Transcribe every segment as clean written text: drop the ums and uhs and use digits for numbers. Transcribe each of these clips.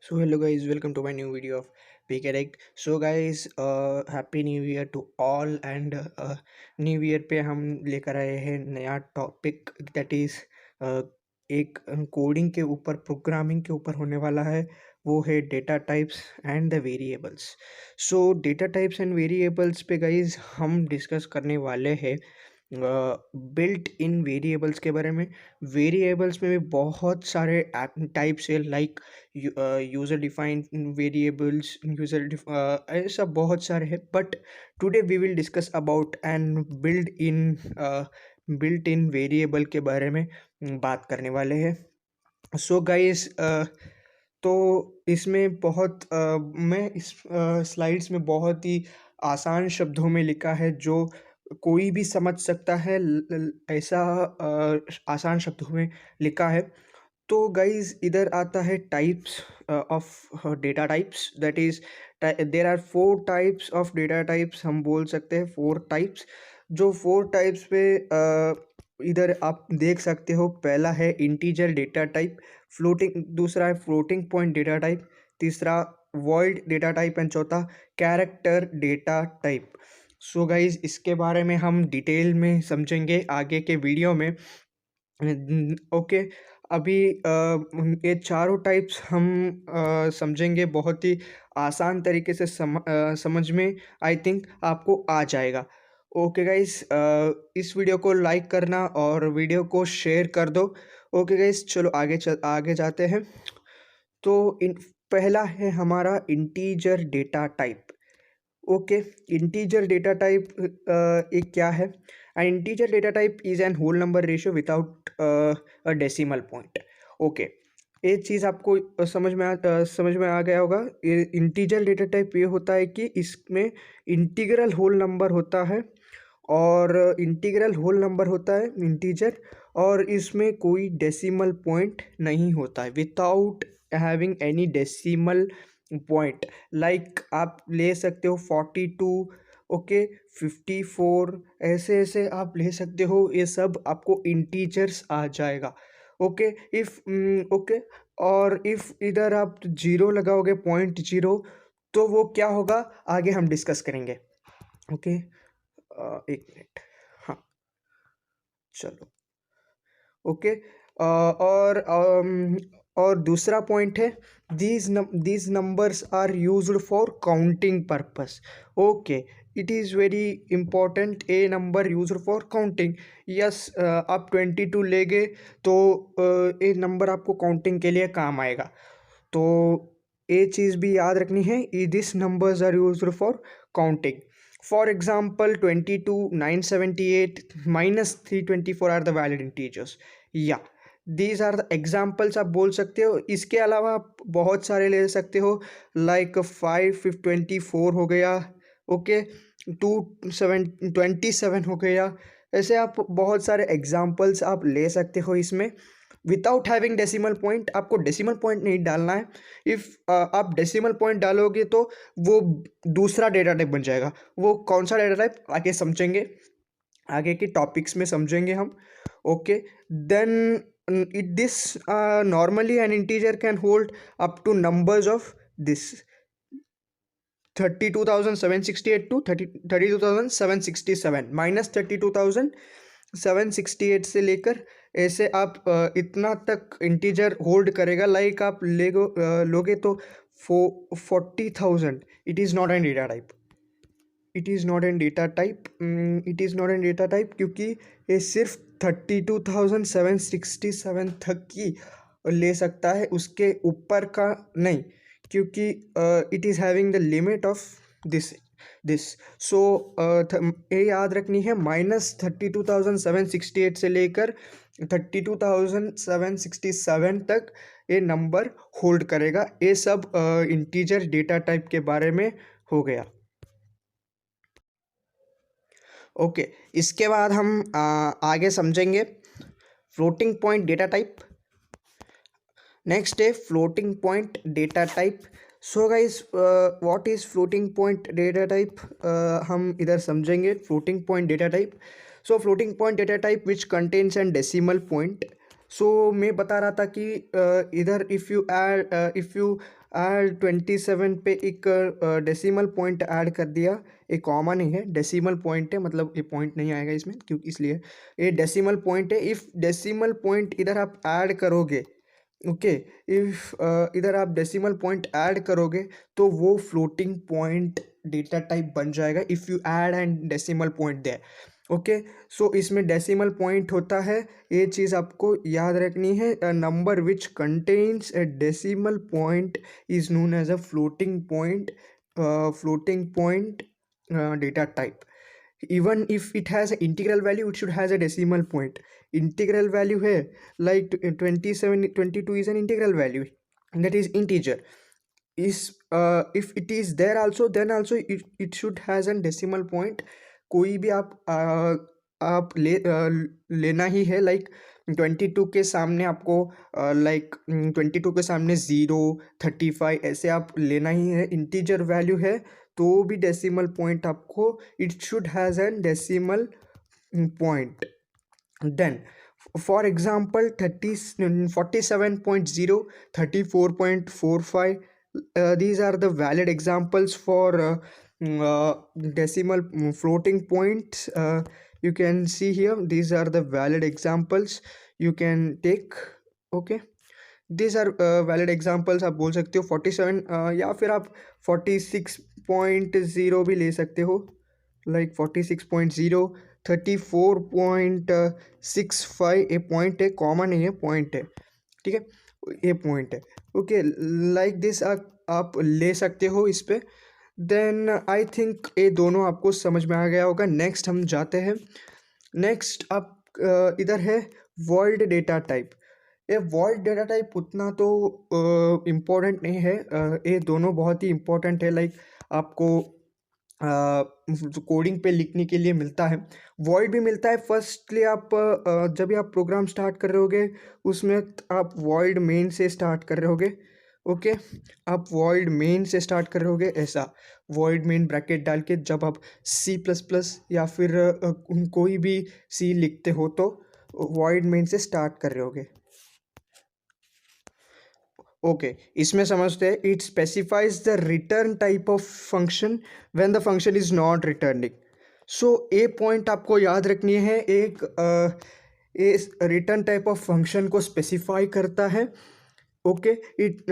So hello guys, welcome to my new video of Pick Addict. So guys, happy new year to all and new year पे हम लेकर आए हैं नया topic that is एक coding के ऊपर प्रोग्रामिंग के ऊपर होने वाला है। वो है data types and the variables. So data types and variables पे गाइज हम डिस्कस करने वाले हैं बिल्ट इन वेरिएबल्स के बारे में। वेरिएबल्स में भी बहुत सारे टाइप्स है, लाइक यूज़र डिफाइंड वेरिएबल्स, ऐसा बहुत सारे हैं। But today we will discuss about and built in variable के बारे में बात करने वाले हैं। सो गाइस, तो इसमें मैं इस स्लाइड्स में बहुत ही आसान शब्दों में लिखा है जो कोई भी समझ सकता है। ऐसा आसान शब्दों में लिखा है। तो गाइज इधर आता है types of data types, that is there are 4 types of data types. हम बोल सकते हैं 4 टाइप्स। जो 4 टाइप्स पे इधर आप देख सकते हो, पहला है इंटीजर डेटा टाइप, दूसरा है फ्लोटिंग पॉइंट डेटा टाइप, तीसरा वॉइड डेटा टाइप एंड चौथा character data type. So guys इसके बारे में हम डिटेल में समझेंगे आगे के वीडियो में। ओके, अभी ये चारों टाइप्स हम समझेंगे बहुत ही आसान तरीके से। समझ में आई थिंक आपको आ जाएगा। ओके गाइस, इस वीडियो को लाइक करना और वीडियो को शेयर कर दो। ओके गाइस, चलो आगे जाते हैं। तो पहला है हमारा integer data type. Okay, integer data type एक क्या है? An integer data type is an whole number ratio without a decimal point. Okay, एक चीज़ आपको समझ में आ गया होगा। इंटीजर डेटा टाइप ये होता है कि इसमें इंटीग्रल होल नंबर होता है, और इंटीग्रल होल नंबर होता है इंटीजर, और इसमें कोई डेसिमल पॉइंट नहीं होता है, without having any decimal point. Like आप ले सकते हो 42, ओके, 54, ऐसे ऐसे आप ले सकते हो। ये सब आपको इंटीजर्स आ जाएगा। ओके, ओके, और इफ़ इधर आप जीरो लगाओगे, 0.0, तो वो क्या होगा आगे हम डिस्कस करेंगे। ओके, एक मिनट। हाँ, चलो। ओके, और दूसरा पॉइंट है, these numbers are used for counting purpose. Okay, it is very important, a number used for counting. Yes, आप 22 ले गए तो ये नंबर आपको काउंटिंग के लिए काम आएगा। तो ये चीज़ भी याद रखनी है, this numbers are used for counting. For example 22, 978 minus 324 are the valid integers. या दीज आर द एग्जाम्पल्स आप बोल सकते हो। इसके अलावा आप बहुत सारे ले सकते हो, लाइक 524 हो गया, ओके, 27 हो गया। ऐसे आप बहुत सारे एग्जाम्पल्स आप ले सकते हो इसमें, विदाउट हैविंग डेसिमल पॉइंट। आपको डेसिमल पॉइंट नहीं डालना है। इफ़ आप डेसिमल पॉइंट डालोगे तो वो दूसरा डेटा टाइप बन जाएगा। वो कौन सा डेटा टाइप आगे समझेंगे, आगे के टॉपिक्स में समझेंगे हम। Okay, then it this normally an integer can hold up to numbers of this 32,768 to 32,767 minus 32,768 से लेकर ऐसे आप इतना तक इंटीजर होल्ड करेगा। लाइक आप लोगे तो 40,000, it is not an data type. It is not an data type. It is not an data type क्योंकि ये सिर्फ 32,767 तक की ले सकता है, उसके ऊपर का नहीं, क्योंकि it is having the limit of this this. So ये याद रखनी है, माइनस 32,768 से लेकर 32,767 तक ये नंबर होल्ड करेगा। ये सब इंटीजर डेटा टाइप के बारे में हो गया। ओके, इसके बाद हम आगे समझेंगे floating point data type. Next है floating point data type. So guys, what is floating point data type, हम इधर समझेंगे floating point data type. So floating point data type which contains an decimal point so मैं बता रहा था कि इधर इफ़ यू ऐड 27 पे एक डेसिमल पॉइंट ऐड कर दिया, ये कॉमन ही है, डेसिमल पॉइंट है, मतलब ये पॉइंट नहीं आएगा इसमें, क्योंकि इसलिए ये डेसिमल पॉइंट है। इफ़ डेसिमल पॉइंट इधर आप ऐड करोगे, ओके, इफ इधर आप डेसिमल पॉइंट ऐड करोगे तो वो फ्लोटिंग पॉइंट डेटा टाइप बन जाएगा, if you add and decimal point there. Okay, so इसमें डेसिमल पॉइंट होता है, ये चीज़ आपको याद रखनी है। A number which contains a decimal point is known as a floating point data type. even if it has an integral value, it should has a decimal point. Integral value है, like 27 22 is an integral value, that is integer. is If it is there also, then also it should has an decimal point. कोई भी आप लेना ही है, like 22 के सामने आपको, like 22 के सामने 0 35 ऐसे आप लेना ही है, इंटीजर वैल्यू है तो भी डेसिमल पॉइंट आपको, it should has an decimal point. Then, for example, 47.0, 34.45, these are the valid examples for decimal floating points. You can see here, these are the valid examples you can take. Okay, these are valid examples. आप बोल सकते हो 47, या फिर आप 46.0 भी ले सकते हो, लाइक 46.0, 34.65, ये पॉइंट है, कॉमन नहीं है, पॉइंट है, ठीक है, ये पॉइंट है। ओके, लाइक दिस आप ले सकते हो इस पे। देन आई थिंक ये दोनों आपको समझ में आ गया होगा। नेक्स्ट हम जाते हैं, नेक्स्ट आप इधर है वर्ल्ड डेटा टाइप। ये वर्ल्ड डेटा टाइप उतना तो इम्पोर्टेंट नहीं है, ये दोनों बहुत ही इम्पोर्टेंट है, लाइक आपको कोडिंग पे लिखने के लिए मिलता है, वॉइड भी मिलता है। फर्स्टली आप जब भी आप प्रोग्राम स्टार्ट कर रहे होगे उसमें आप वॉइड मेन से स्टार्ट कर रहे होगे। ओके, आप वॉइड मेन से स्टार्ट कर रहे होगे, ऐसा वॉइड मेन ब्रैकेट डाल के जब आप सी प्लस प्लस या फिर कोई भी सी लिखते हो तो वॉइड मेन से स्टार्ट कर रहे होगे। ओके, इसमें समझते हैं, it specifies the return type of function when the function is not returning. So A point आपको याद रखनी है, एक रिटर्न टाइप ऑफ फंक्शन को स्पेसिफाई करता है। Okay, it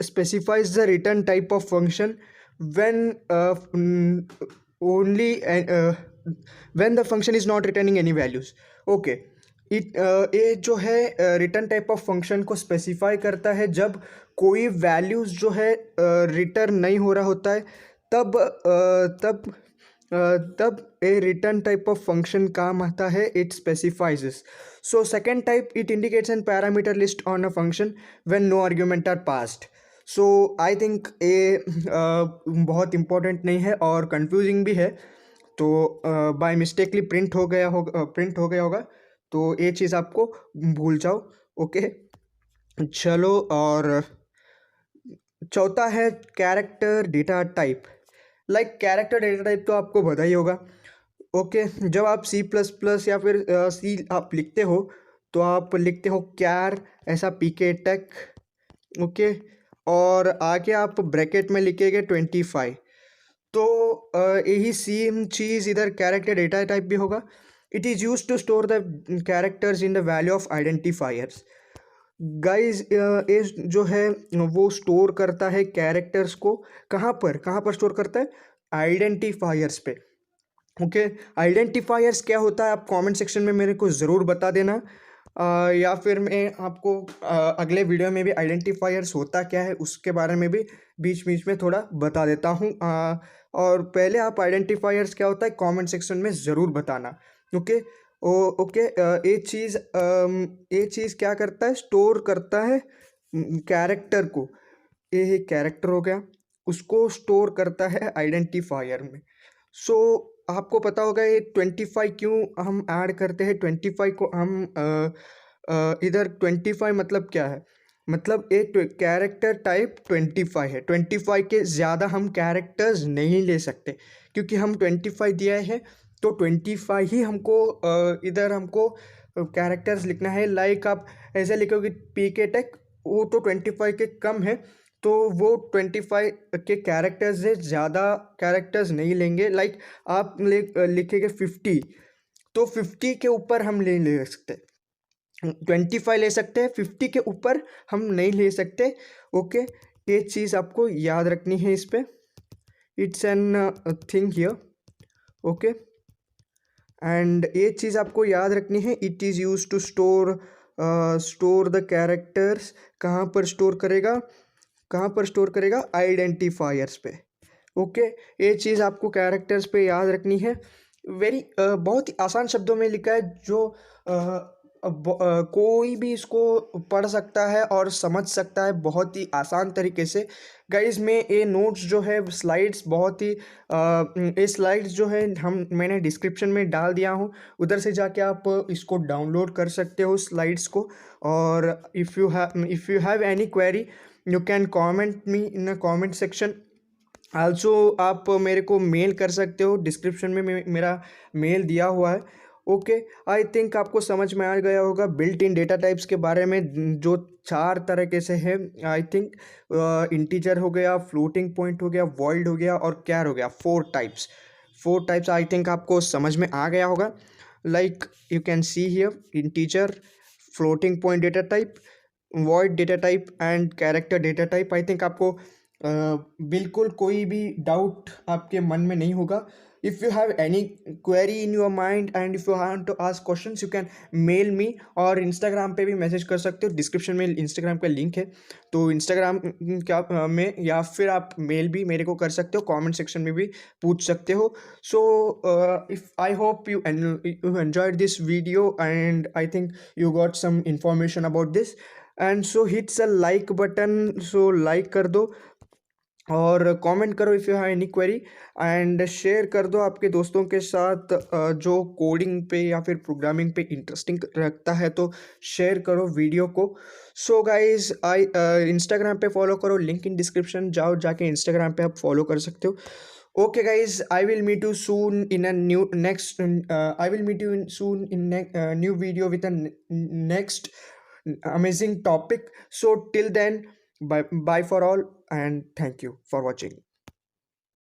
specifies the return type of function when only when the function is not returning any values. Okay, ये जो है रिटर्न टाइप ऑफ फंक्शन को स्पेसिफाई करता है जब कोई वैल्यूज़ जो है रिटर्न नहीं हो रहा होता है, तब तब a return type of function काम आता है, it specifies. So second type, it indicates an parameter list on a function when no argument are passed. So I think ये बहुत इंपॉर्टेंट नहीं है और कंफ्यूजिंग भी है, तो बाय मिस्टेकली प्रिंट हो गया होगा, तो ये चीज़ आपको भूल जाओ। ओके, चलो, और चौथा है character data type. Like character data type तो आपको पता ही होगा। ओके, जब आप सी प्लस प्लस या फिर सी आप लिखते हो तो आप लिखते हो कैर, ऐसा पीके टेक। ओके, और आगे आप ब्रैकेट में लिखेंगे 25, तो यही सेम चीज़ इधर कैरेक्टर डेटा टाइप भी होगा। It is use to store the characters in the value of identifiers. Guys, ये जो है वो स्टोर करता है कैरेक्टर्स को, कहाँ पर स्टोर करता है? आइडेंटिफायर्स पे। ओके, आइडेंटिफायर्स क्या होता है आप कमेंट सेक्शन में मेरे को ज़रूर बता देना, या फिर मैं आपको अगले वीडियो में भी आइडेंटिफायर्स होता क्या है उसके बारे में भी बीच बीच में थोड़ा बता देता हूँ। और पहले आप आइडेंटिफायर्स क्या होता है कमेंट सेक्शन में ज़रूर बताना। ओके, ओके, ये चीज़ क्या करता है, स्टोर करता है कैरेक्टर को। ये कैरेक्टर हो गया, उसको स्टोर करता है आइडेंटिफायर में। सो आपको पता होगा ये 25 क्यों हम ऐड करते हैं, 25 को हम इधर 25 मतलब क्या है, मतलब एक कैरेक्टर टाइप 25 है, 25 के ज़्यादा हम कैरेक्टर्स नहीं ले सकते, क्योंकि हम 25 दिया है तो 25 ही हमको इधर हमको कैरेक्टर्स लिखना है। लाइक आप ऐसे लिखोगे पीके टेक, वो तो 25 के कम है, तो वो 25 के कैरेक्टर्स से ज़्यादा कैरेक्टर्स नहीं लेंगे। लाइक आप लिखेंगे 50, तो 50 के ऊपर हम ले सकते हैं। 25 ले सकते हैं, 50 के ऊपर हम नहीं ले सकते। ओके, ये चीज़ आपको याद रखनी है इस पे। It's an thing here. Okay, and ये चीज़ आपको याद रखनी है। It is use to store the characters. कहाँ पर स्टोर करेगा, कहाँ पर स्टोर करेगा? आइडेंटिफायर्स पे। ओके, ये चीज़ आपको कैरेक्टर्स पे याद रखनी है। बहुत ही आसान शब्दों में लिखा है, जो कोई भी इसको पढ़ सकता है और समझ सकता है बहुत ही आसान तरीके से। गाइस, मैं ये नोट्स जो है, स्लाइड्स बहुत ही ये स्लाइड्स जो है मैंने डिस्क्रिप्शन में डाल दिया हूँ, उधर से जाके आप इसको डाउनलोड कर सकते हो स्लाइड्स को। और if you have any query, you can comment me in a comment section. Also आप मेरे को मेल कर सकते हो, डिस्क्रिप्शन में मेरा मेल दिया हुआ है। ओके, आई थिंक आपको समझ में आ गया होगा बिल्ट इन डेटा टाइप्स के बारे में, जो 4 तरीके से है। आई थिंक इंटीजर हो गया, फ्लोटिंग पॉइंट हो गया, वॉइड हो गया और कैर हो गया। 4 टाइप्स आई थिंक आपको समझ में आ गया होगा। Like you can see here integer, floating point data type, void data type and character data type. I think आपको बिल्कुल कोई भी डाउट आपके मन में नहीं होगा। If you have any query in your mind and if you want to ask questions, you can mail me, और इंस्टाग्राम पे भी मैसेज कर सकते हो। डिस्क्रिप्शन में इंस्टाग्राम का लिंक है, तो इंस्टाग्राम क्या में, या फिर आप मेल भी मेरे को कर सकते हो, कमेंट सेक्शन में भी पूछ सकते हो। So if I hope you enjoyed this video and I think you got some information about this, and so hits a like button, so like कर दो और कमेंट करो if you have any query, and share कर दो आपके दोस्तों के साथ जो कोडिंग पे या फिर प्रोग्रामिंग पे इंटरेस्टिंग रखता है, तो शेयर करो वीडियो को। सो गाइज, इंस्टाग्राम पे फॉलो करो, लिंक इन डिस्क्रिप्शन, जाओ जाके इंस्टाग्राम पे आप फॉलो कर सकते हो। Okay guys, I will meet you soon in a I will meet you soon in new video with a next amazing topic. So till then, bye for all, and thank you for watching.